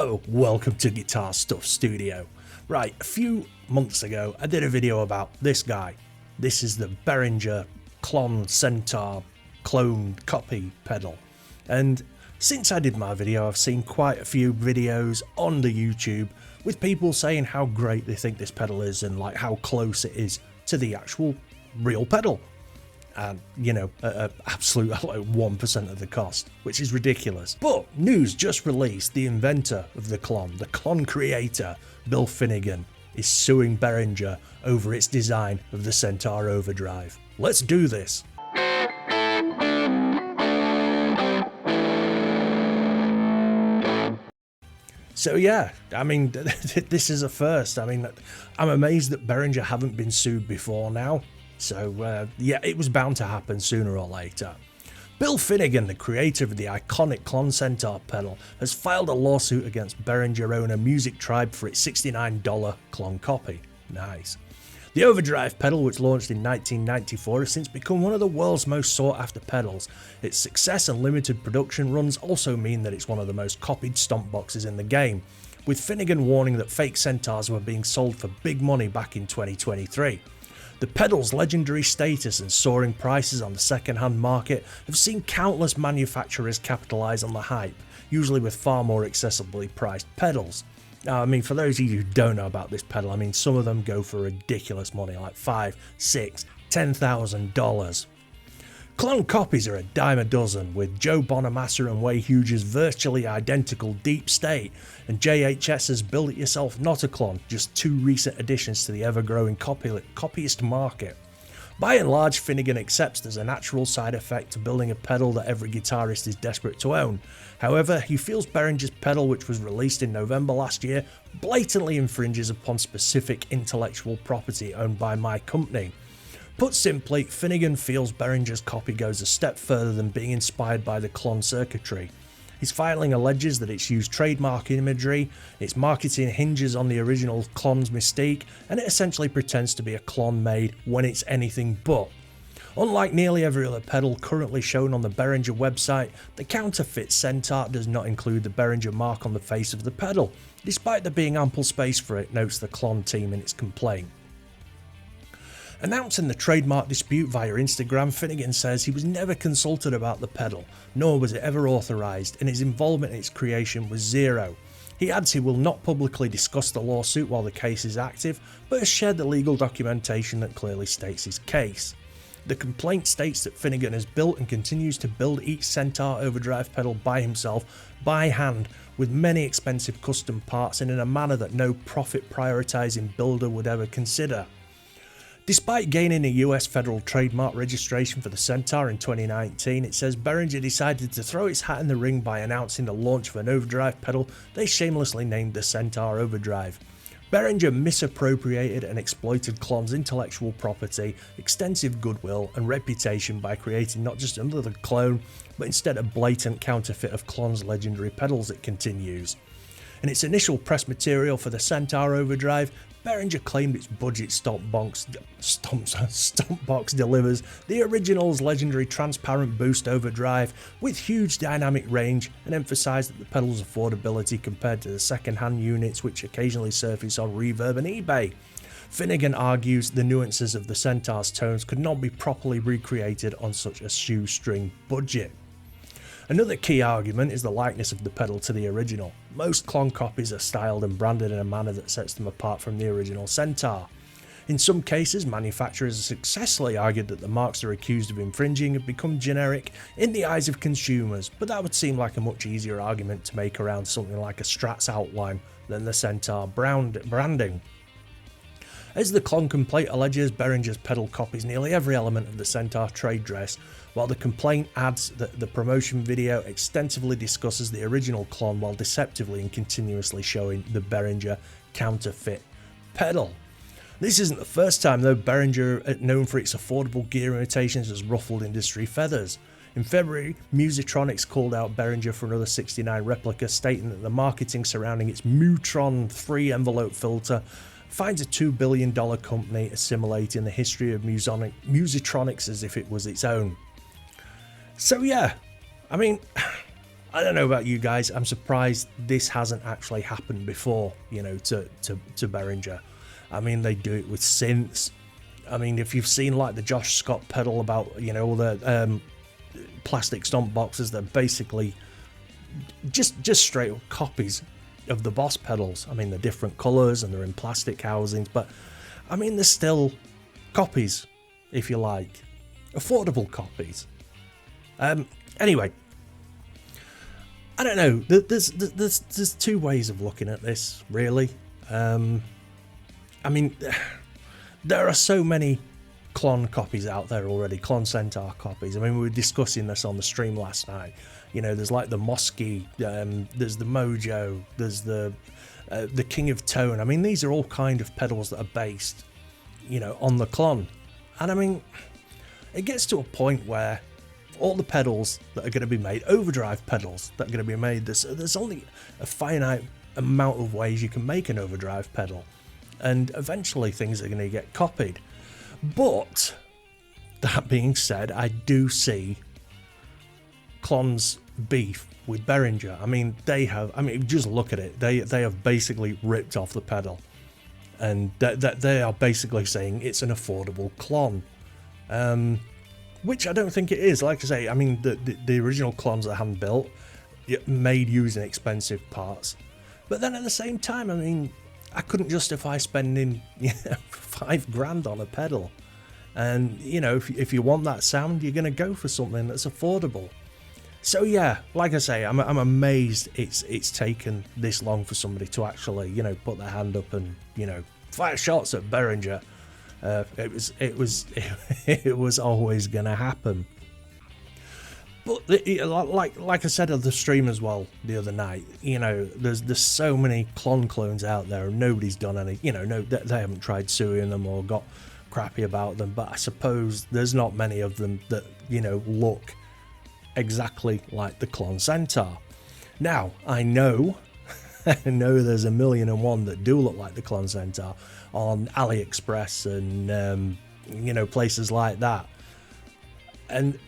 Hello, welcome to Guitar Stuff Studio. Right, a few months ago I did a video about this guy. This is the Behringer Klon Centaur clone copy pedal. And since I did my video, I've seen quite a few videos on the YouTube with people saying how great they think this pedal is and like how close it is to the actual real pedal. And you know, at absolute like 1% of the cost, which is ridiculous. But news just released: the inventor of the Klon creator, Bill Finnegan, is suing Behringer over its design of the Centaur Overdrive. Let's do this. So yeah, I mean, this is a first. I mean, I'm amazed that Behringer haven't been sued before now. So yeah, it was bound to happen sooner or later. Bill Finnegan, the creator of the iconic Klon Centaur pedal, has filed a lawsuit against Behringer owner Music Tribe for its $69 Klon copy. Nice. The Overdrive pedal, which launched in 1994, has since become one of the world's most sought after pedals. Its success and limited production runs also mean that it's one of the most copied stomp boxes in the game, with Finnegan warning that fake Centaurs were being sold for big money back in 2023. The pedal's legendary status and soaring prices on the second-hand market have seen countless manufacturers capitalise on the hype, usually with far more accessibly priced pedals. Now, I mean, for those of you who don't know about this pedal, I mean, some of them go for ridiculous money, like $5,000, $6,000, $10,000. Clone copies are a dime a dozen, with Joe Bonamassa and Way Hughes' virtually identical Deep State and JHS's Build It Yourself Not a Klon, just two recent additions to the ever-growing copyist market. By and large, Finnegan accepts there's a natural side effect to building a pedal that every guitarist is desperate to own. However, he feels Behringer's pedal, which was released in November last year, blatantly infringes upon specific intellectual property owned by my company. Put simply, Finnegan feels Behringer's copy goes a step further than being inspired by the Klon circuitry. His filing alleges that it's used trademark imagery, its marketing hinges on the original Klon's mystique, and it essentially pretends to be a Klon made when it's anything but. Unlike nearly every other pedal currently shown on the Behringer website, the counterfeit Centaur does not include the Behringer mark on the face of the pedal, despite there being ample space for it, notes the Klon team in its complaint. Announcing the trademark dispute via Instagram, Finnegan says he was never consulted about the pedal, nor was it ever authorised, and his involvement in its creation was zero. He adds he will not publicly discuss the lawsuit while the case is active, but has shared the legal documentation that clearly states his case. The complaint states that Finnegan has built and continues to build each Centaur Overdrive pedal by himself, by hand, with many expensive custom parts and in a manner that no profit prioritising builder would ever consider. Despite gaining a US federal trademark registration for the Centaur in 2019, it says Behringer decided to throw its hat in the ring by announcing the launch of an overdrive pedal they shamelessly named the Centaur Overdrive. Behringer misappropriated and exploited Klon's intellectual property, extensive goodwill and reputation by creating not just another clone, but instead a blatant counterfeit of Klon's legendary pedals, it continues. In its initial press material for the Centaur Overdrive, Behringer claimed its budget stomp box delivers the original's legendary transparent boost overdrive with huge dynamic range, and emphasised that the pedal's affordability compared to the second-hand units which occasionally surface on Reverb and eBay. Finnegan argues the nuances of the Centaur's tones could not be properly recreated on such a shoestring budget. Another key argument is the likeness of the pedal to the original. Most Klon copies are styled and branded in a manner that sets them apart from the original Centaur. In some cases, manufacturers have successfully argued that the marks they're accused of infringing have become generic in the eyes of consumers, but that would seem like a much easier argument to make around something like a Strat's outline than the Centaur branding. As the Klon complaint alleges, Behringer's pedal copies nearly every element of the Centaur trade dress, while the complaint adds that the promotion video extensively discusses the original Klon while deceptively and continuously showing the Behringer counterfeit pedal. This isn't the first time though Behringer, known for its affordable gear imitations, has ruffled industry feathers. In February, Musitronics called out Behringer for another 69 replica, stating that the marketing surrounding its Mutron 3 envelope filter finds a $2 billion company assimilating the history of Musitronics as if it was its own. So yeah, I mean, I don't know about you guys, I'm surprised this hasn't actually happened before, you know, to Behringer. I mean, they do it with synths. I mean, if you've seen like the Josh Scott pedal about, you know, all the plastic stomp boxes, they're basically just straight up copies of the Boss pedals. I mean, they're different colours and they're in plastic housings, but I mean, they're still copies, if you like, affordable copies. Anyway, I don't know. There's two ways of looking at this, really. I mean, there are so many Klon copies out there already, Klon Centaur copies. I mean, we were discussing this on the stream last night. You know, there's like the Mosky, there's the Mojo, there's the King of Tone. I mean, these are all kind of pedals that are based, you know, on the Klon. And I mean, it gets to a point where all the pedals that are going to be made, overdrive pedals that are going to be made, there's only a finite amount of ways you can make an overdrive pedal. And eventually things are going to get copied. But that being said, I do see Klon's beef with Behringer. I mean, just look at it. They have basically ripped off the pedal. And they are basically saying it's an affordable Klon. Which I don't think it is. Like I say, I mean, the original Klons that hand built, made using expensive parts. But then at the same time, I mean, I couldn't justify spending, you know, $5,000 on a pedal. And, you know, if you want that sound, you're going to go for something that's affordable. So yeah, like I say, I'm amazed it's taken this long for somebody to actually, you know, put their hand up and, you know, fire shots at Behringer. It was always going to happen. But like I said on the stream as well the other night, you know, there's so many Klon clones out there and nobody's done any, you know, they haven't tried suing them or got crappy about them, but I suppose there's not many of them that, you know, look exactly like the Klon Centaur. Now, I know there's 1,000,001 that do look like the Klon Centaur on AliExpress and, you know, places like that. And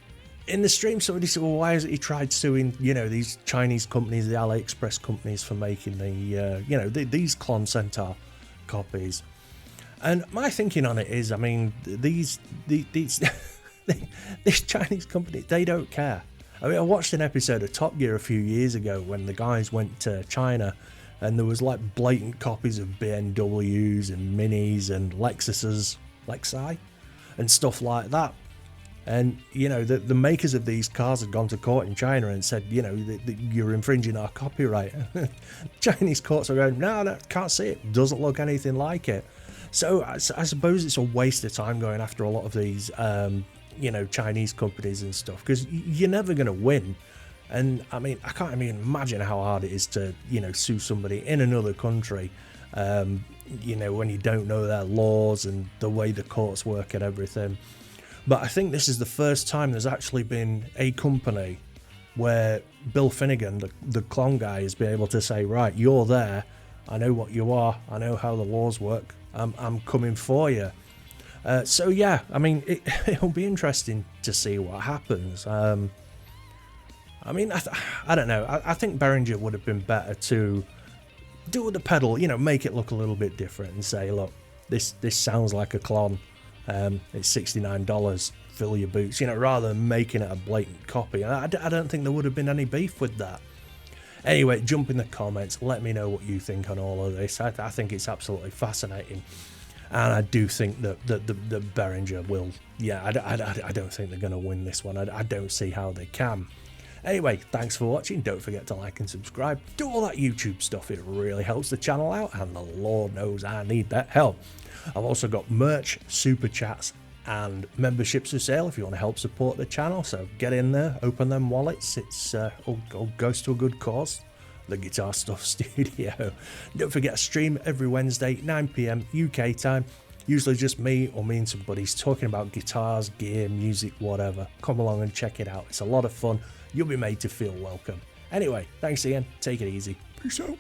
in the stream, somebody said, well, why hasn't he tried suing, you know, these Chinese companies, the AliExpress companies, for making the, you know, these Klon Centaur copies? And my thinking on it is, I mean, these Chinese companies, they don't care. I mean, I watched an episode of Top Gear a few years ago when the guys went to China and there was like blatant copies of BMWs and Minis and Lexi and stuff like that. And, you know, the makers of these cars had gone to court in China and said, you know, you're infringing our copyright. Chinese courts are going, no, can't see it. Doesn't look anything like it. So I suppose it's a waste of time going after a lot of these, you know, Chinese companies and stuff, because you're never going to win. And, I mean, I can't even imagine how hard it is to, you know, sue somebody in another country, you know, when you don't know their laws and the way the courts work and everything. But I think this is the first time there's actually been a company where Bill Finnegan, the Klon guy, has been able to say, right, you're there, I know what you are, I know how the laws work, I'm coming for you. So yeah, I mean, it'll be interesting to see what happens. I mean, I don't know, I think Behringer would have been better to do the pedal, you know, make it look a little bit different and say, look, this sounds like a Klon. It's $69, fill your boots, you know, rather than making it a blatant copy. I don't think there would have been any beef with that. Anyway, jump in the comments, let me know what you think on all of this. I think it's absolutely fascinating, and I do think that the Behringer will, yeah, I don't think they're going to win this one. I don't see how they can. Anyway, thanks for watching. Don't forget to like and subscribe. Do all that YouTube stuff. It really helps the channel out, and the Lord knows I need that help. I've also got merch, super chats, and memberships for sale if you want to help support the channel. So get in there, open them wallets. It's all goes to a good cause. The Guitar Stuff Studio. Don't forget to stream every Wednesday, 9 PM UK time. Usually just me or me and some buddies talking about guitars, gear, music, whatever. Come along and check it out. It's a lot of fun. You'll be made to feel welcome. Anyway, thanks again. Take it easy. Peace out.